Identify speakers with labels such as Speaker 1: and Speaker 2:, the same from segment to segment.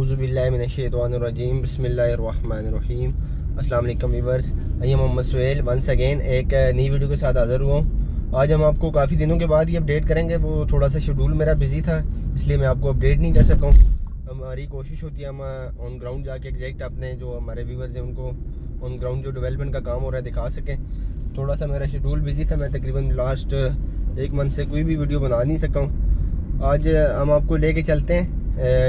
Speaker 1: औज़ुबिल्लाहिमिनश्शैतानिर्रजीम बिस्मिल्लाहिर्रहमानिर्रहीम। अस्सलाम वालेकुम व्यूअर्स, मैं मोहम्मद सुहेल वंस अगेन एक नई वीडियो के साथ हाज़िर हुआ हूँ। आज हम आपको काफ़ी दिनों के बाद ये अपडेट करेंगे। वो थोड़ा सा शेड्यूल मेरा बिजी था, इसलिए मैं आपको अपडेट नहीं कर सका हूँ। हमारी कोशिश होती है हम ऑन ग्राउंड जाके एग्जैक्ट अपने जो हमारे व्यूअर्स हैं उनको ऑन ग्राउंड जो डेवलपमेंट का काम हो रहा है दिखा सकें। थोड़ा सा मेरा शेड्यूल बिजी था, मैं तकरीबन लास्ट एक मंथ से कोई भी वीडियो बना नहीं सका हूँ। आज हम आपको लेके चलते हैं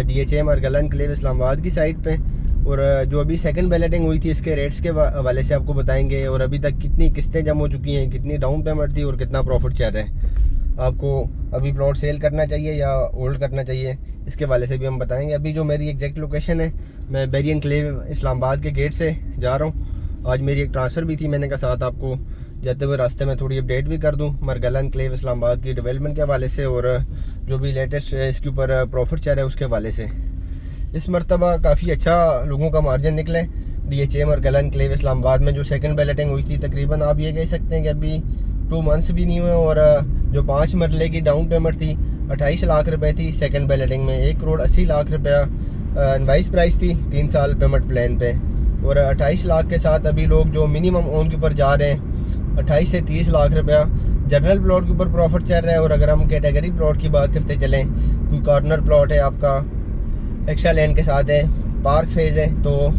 Speaker 1: DHA मरगला एनक्लेव इस्लामाबाद की साइड पे, और जो अभी सेकंड बैलेटिंग हुई थी इसके रेट्स के हवाले से आपको बताएंगे, और अभी तक कितनी किस्तें जमा हो चुकी हैं, कितनी डाउन पेमेंट थी और कितना प्रॉफिट चल रहा है। आपको अभी प्लॉट सेल करना चाहिए या होल्ड करना चाहिए, इसके हवाले से भी हम बताएंगे। अभी जो मेरी एग्जैक्ट लोकेशन है, मैं बैरी एनक्लेव इस्लामाबाद के गेट से जा रहा हूँ। आज मेरी एक ट्रांसफ़र भी थी, मैंने कहा साथ आपको जाते हुए रास्ते में थोड़ी अपडेट भी कर दूं मरगला एनक्लेव इस्लामाबाद की डेवलपमेंट के हवाले से, और जो भी लेटेस्ट इसके ऊपर प्रॉफिट चल रहा है उसके हवाले से। इस मरतबा काफ़ी अच्छा लोगों का मार्जिन निकले DHA मरगला एनक्लेव इस्लामाबाद में। जो सेकंड बैलेटिंग हुई थी तकरीबन आप ये कह सकते हैं कि अभी 2 मंथ्स भी नहीं हुए, और जो 5 मरले की डाउन पेमेंट थी 28 लाख रुपए थी सेकंड बैलेटिंग में। 1 करोड़ 80 लाख रुपया इनवाइस प्राइस थी 3 साल पेमेंट प्लान पे, और 28 लाख के साथ अभी लोग जो मिनिमम ओन के ऊपर जा रहे हैं 28 से 30 लाख रुपया जनरल प्लॉट के ऊपर प्रॉफिट चल रहा है। और अगर हम कैटेगरी प्लॉट की बात करते चलें, कोई कॉर्नर प्लॉट है आपका एक्स्ट्रा लैंड के साथ है, पार्क फेज है, तो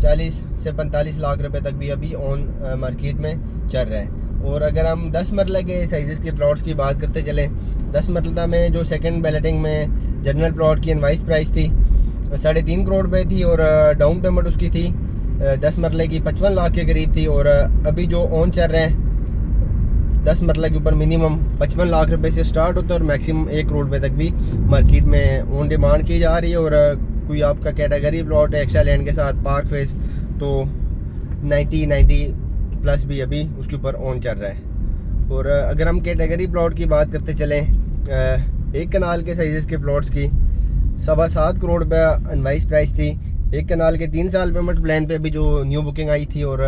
Speaker 1: 40 से 45 लाख रुपए तक भी अभी ऑन मार्केट में चल रहा है। और अगर हम 10 मरला के साइज़ के प्लॉट्स की बात करते चलें, 10 मरला में जो सेकंड बैलेटिंग में जनरल प्लॉट की इनवाइस प्राइस थी 3.5 करोड़ रुपये थी, और डाउन पेमेंट उसकी थी 10 मरले की 55 लाख के करीब थी। और अभी जो ऑन चल रहे हैं 10 मरला के ऊपर मिनिमम 55 लाख रुपए से स्टार्ट होता है और मैक्सिमम 1 करोड़ रुपए तक भी मार्केट में ऑन डिमांड की जा रही है। और कोई आपका कैटेगरी प्लॉट है एक्स्ट्रा लैंड के साथ पार्क फेस, तो 90 प्लस भी अभी उसके ऊपर ऑन चल रहा है। और अगर हम कैटेगरी प्लॉट की बात करते चलें, 1 कनाल के साइज़ के प्लॉट्स की 7.25 करोड़ रुपया इनवाइस प्राइस थी। 1 कनाल के 3 साल पेमेंट प्लान पे अभी जो न्यू बुकिंग आई थी, और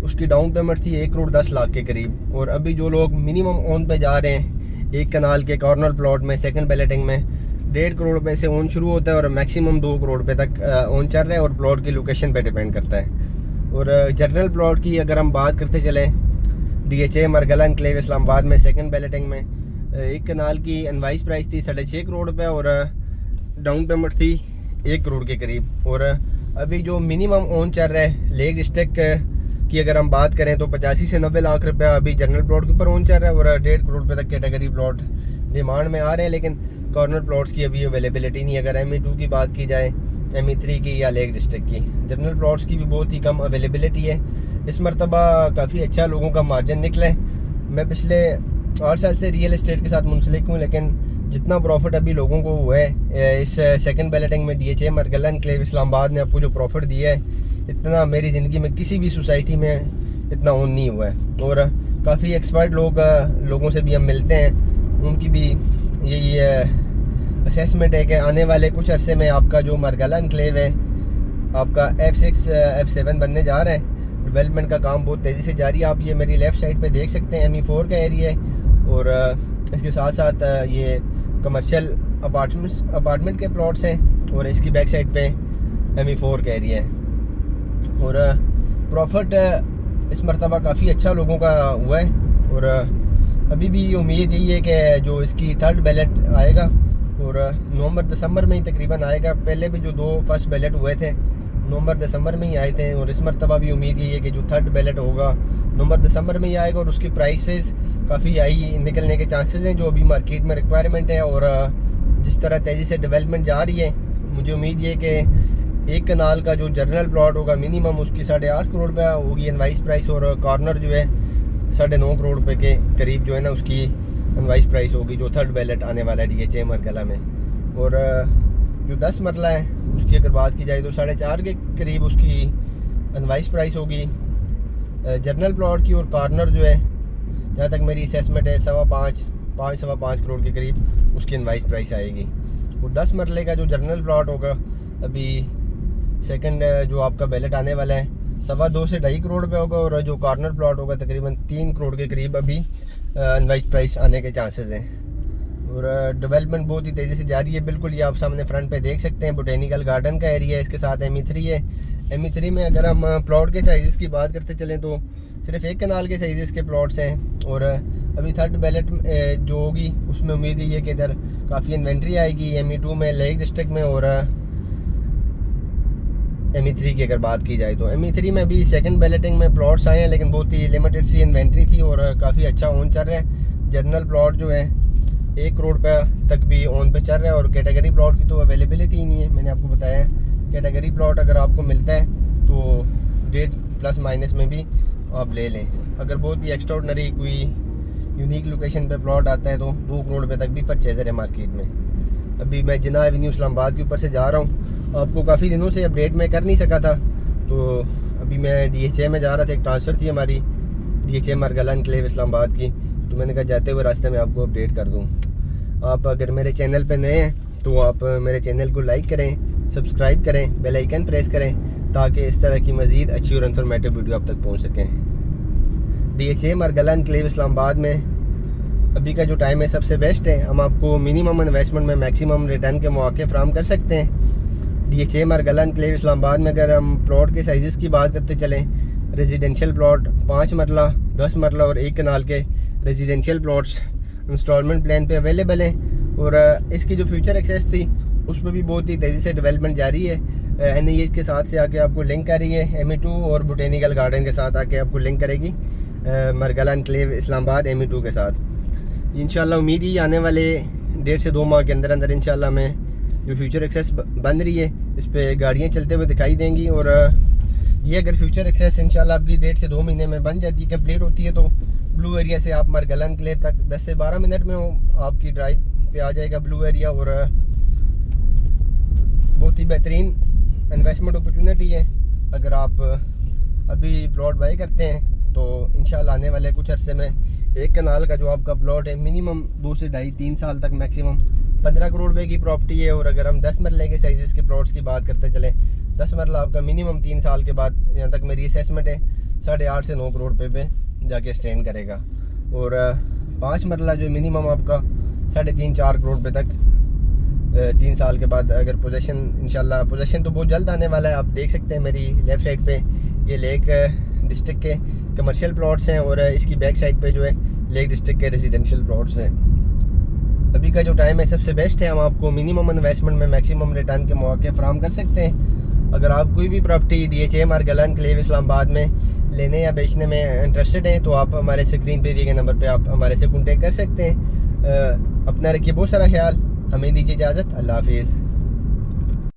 Speaker 1: उसकी डाउन पेमेंट थी 1 करोड़ 10 लाख के करीब। और अभी जो लोग मिनिमम ओन पे जा रहे हैं 1 कनाल के कॉर्नर प्लॉट में सेकंड बैलेटिंग में 1.5 करोड़ रुपए से ओन शुरू होता है और मैक्सिमम 2 करोड़ रुपए तक ओन चल रहा है, और प्लॉट की लोकेशन पे डिपेंड करता है। और जनरल प्लॉट की अगर हम बात करते चलें, DHA मरगला एनक्लेव इस्लामाबाद में सेकंड बैलेटिंग में 1 कनाल की इनवाइस प्राइस थी 6.5 करोड़ रुपये, और डाउन पेमेंट थी 1 करोड़ के करीब। और अभी जो मिनिमम ओन चल रहा है लेक डिस्ट्रिक्ट की अगर हम बात करें तो 85 से 90 लाख रुपया अभी जनरल प्लॉट के ऊपर ओन चल रहा है, और 1.5 करोड़ रुपये तक कैटेगरी प्लॉट डिमांड में आ रहे हैं। लेकिन कॉर्नर प्लॉट्स की अभी अवेलेबिलिटी नहीं। अगर ME2 की बात की जाए, ME3 की या लेक डिस्ट्रिक्ट की, जनरल प्लॉट्स की भी बहुत ही कम अवेलेबिलिटी है। इस मरतबा काफ़ी अच्छा लोगों का मार्जिन निकला है। मैं पिछले 8 साल से रियल एस्टेट के साथ मुंसलिक हूँ, लेकिन जितना प्रॉफिट अभी लोगों को हुआ है इस सेकंड बैलेटिंग में DHA मरगला एनक्लेव इस्लामाबाद ने आपको जो प्रॉफिट दिया है, इतना मेरी ज़िंदगी में किसी भी सोसाइटी में इतना ओन नहीं हुआ है। और काफ़ी एक्सपर्ट लोगों से भी हम मिलते हैं, उनकी भी यही असेसमेंट है कि आने वाले कुछ अरसे में आपका जो मरगला एनक्लेव है आपका F6 F7 बनने जा रहा है। डेवलपमेंट का काम बहुत तेज़ी से जारी है। आप ये मेरी लेफ़्ट साइड पे देख सकते हैं ME4 का एरिया है, और इसके साथ साथ ये कमर्शियल अपार्टमेंट के प्लॉट्स हैं, और इसकी बैक साइड पे ME4 का एरिया है। और प्रॉफिट इस मरतबा काफ़ी अच्छा लोगों का हुआ है, और अभी भी उम्मीद यही है कि जो इसकी थर्ड बैलेट आएगा, और नवंबर-दिसंबर में ही तकरीबन आएगा। पहले भी जो 2 फर्स्ट बैलेट हुए थे नवंबर-दिसंबर में ही आए थे, और इस मरतबा भी उम्मीद यही है कि जो थर्ड बैलेट होगा नवंबर-दिसंबर में ही आएगा, और उसकी प्राइसेस काफ़ी हाई निकलने के चांसेस हैं जो अभी मार्केट में रिक्वायरमेंट है। और जिस तरह तेज़ी से डेवलपमेंट जा रही है, मुझे उम्मीद ये कि 1 कनाल का जो जनरल प्लॉट होगा मिनिमम उसकी 8.5 करोड़ रुपया होगी इनवाइस प्राइस, और कॉर्नर जो है 9.5 करोड़ रुपये के करीब जो है ना उसकी इनवाइस प्राइस होगी, जो थर्ड बैलेट आने वाला है DHA मरगला में। और जो 10 मरला है उसकी अगर बात की जाए तो 4.5 के करीब उसकी इनवाइस प्राइस होगी जनरल प्लॉट की, और कॉर्नर जो है जहाँ तक मेरी असेसमेंट है 5.5 करोड़ के करीब उसकी इनवाइस प्राइस आएगी। और 10 मरले का जो जनरल प्लॉट होगा अभी सेकंड जो आपका बैलेट आने वाला है 2.25 से 2.5 करोड़ रुपये होगा, और जो कॉर्नर प्लॉट होगा तकरीबन 3 करोड़ के करीब अभी इनवाइस प्राइस आने के चांसेस हैं। और डेवलपमेंट बहुत ही तेज़ी से जारी है। बिल्कुल ये आप सामने फ्रंट पे देख सकते हैं, बोटेनिकल गार्डन का एरिया है, इसके साथ ME3 है। ME3 में अगर हम प्लॉट के साइज़ की बात करते चलें तो सिर्फ एक कनाल के साइज़ के प्लॉट्स हैं। और अभी थर्ड बैलेट जो होगी उसमें उम्मीद है कि इधर काफ़ी इन्वेंट्री आएगी ME2 में, लेक डिस्ट्रिक्ट में। और ME3 की अगर बात की जाए तो ME3 में भी सेकंड बैलेटिंग में प्लॉट्स आए हैं, लेकिन बहुत ही लिमिटेड सी इन्वेंट्री थी और काफ़ी अच्छा ऑन चल रहा है। जनरल प्लॉट जो है 1 करोड़ रुपये तक भी ऑन पे चल रहा है। और कैटेगरी प्लॉट की तो अवेलेबिलिटी ही नहीं है। मैंने आपको बताया है कैटेगरी प्लॉट अगर आपको मिलता है तो डेट प्लस माइनस में भी आप ले लें। अगर बहुत ही एक्स्ट्राऑर्डिनरी कोई यूनिक लोकेशन पे प्लॉट आता है तो 2 करोड़ रुपये तक भी परचेजर है मार्केट में। अभी मैं जिन्ना एवेन्यू इस्लामाबाद के ऊपर से जा रहा हूँ। आपको काफ़ी दिनों से अपडेट मैं कर नहीं सका था, तो अभी मैं DHA में जा रहा था, एक ट्रांसफ़र थी हमारी DHA मरगला एनक्लेव इस्लामाबाद की, तो मैंने कहा जाते हुए रास्ते में आपको अपडेट कर दूँ। आप अगर मेरे चैनल पे नए हैं तो आप मेरे चैनल को लाइक करें, सब्सक्राइब करें, बेल आइकन प्रेस करें ताकि इस तरह की मज़ीद अच्छी और इन्फॉर्मेटिव वीडियो आप तक पहुँच सकें। DHA मरगला एनक्लेव इस्लामाबाद में अभी का जो टाइम है सबसे बेस्ट है। हम आपको मिनिमम इन्वेस्टमेंट में मैक्सिमम रिटर्न के मौके फराहम कर सकते हैं। DHA मरगला एनक्लेव इस्लामाबाद में अगर हम प्लॉट के साइज़ की बात करते चलें, रेजिडेंशियल प्लॉट 5 मरला, 10 मरला और 1 कनाल के रेजिडेंशियल प्लॉट्स इंस्टॉलमेंट प्लान पे अवेलेबल हैं। और इसकी जो फ्यूचर एक्सेस थी उस पर भी बहुत ही तेज़ी से डेवलपमेंट जारी है। NIH के साथ से आके आपको लिंक कर रही है ME2, और बोटेनिकल गार्डन के साथ आके आपको लिंक करेगी मरगला एनक्लेव इस्लामाबाद ME2 के साथ। इंशाल्लाह उम्मीद ही आने वाले 1.5 से 2 माह के अंदर अंदर इंशाल्लाह में जो फ्यूचर एक्सेस बन रही है इस पर गाड़ियाँ चलते हुए दिखाई देंगी। और ये अगर फ्यूचर एक्सेस इंशाल्लाह अभी 1.5 से 2 महीने में बन जाती है, कंप्लीट होती है, तो ब्लू एरिया से आप मरगला एनक्लेव तक 10 से 12 मिनट में आपकी ड्राइव पे आ जाएगा ब्लू एरिया। और बहुत ही बेहतरीन इन्वेस्टमेंट अपॉर्चुनिटी है। अगर आप अभी प्लॉट बाई करते हैं तो इंशाल्लाह आने वाले कुछ अरसे में 1 कनाल का जो आपका प्लॉट है मिनिमम 2 से 2.5-3 साल तक मैक्सिमम 15 करोड़ रुपए की प्रॉपर्टी है। और अगर हम 10 मरले के साइज़ के प्लॉट्स की बात करते चलें, 10 मरला आपका मिनिमम 3 साल के बाद, यहाँ तक मेरी असेसमेंट है, 8.5 से 9 करोड़ रुपए पे जाके स्टैंड करेगा। और 5 मरला जो मिनिमम आपका 3.5-4 करोड़ रुपए तक 3 साल के बाद अगर पोजेशन, इंशाल्लाह पोजेशन तो बहुत जल्द आने वाला है। आप देख सकते हैं मेरी लेफ़्ट साइड पे ये लेक डिस्ट्रिक्ट के कमर्शियल प्लॉट्स हैं और इसकी बैक साइड पे जो है लेक डिस्ट्रिक्ट के रेजिडेंशियल प्लॉट्स हैं। अभी का जो टाइम है सबसे बेस्ट है। हम आपको मिनिमम इन्वेस्टमेंट में मैक्सिमम रिटर्न के मौके फराहम कर सकते हैं। अगर आप कोई भी property DHA Margalla enclave Islamabad में लेने या बेचने में इंटरेस्टेड हैं तो आप हमारे स्क्रीन पे दिए गए नंबर पे आप हमारे से कॉन्टेक्ट कर सकते हैं। अपना रखिए बहुत सारा ख्याल, हमें दीजिए इजाज़त, अल्लाह हाफिज़।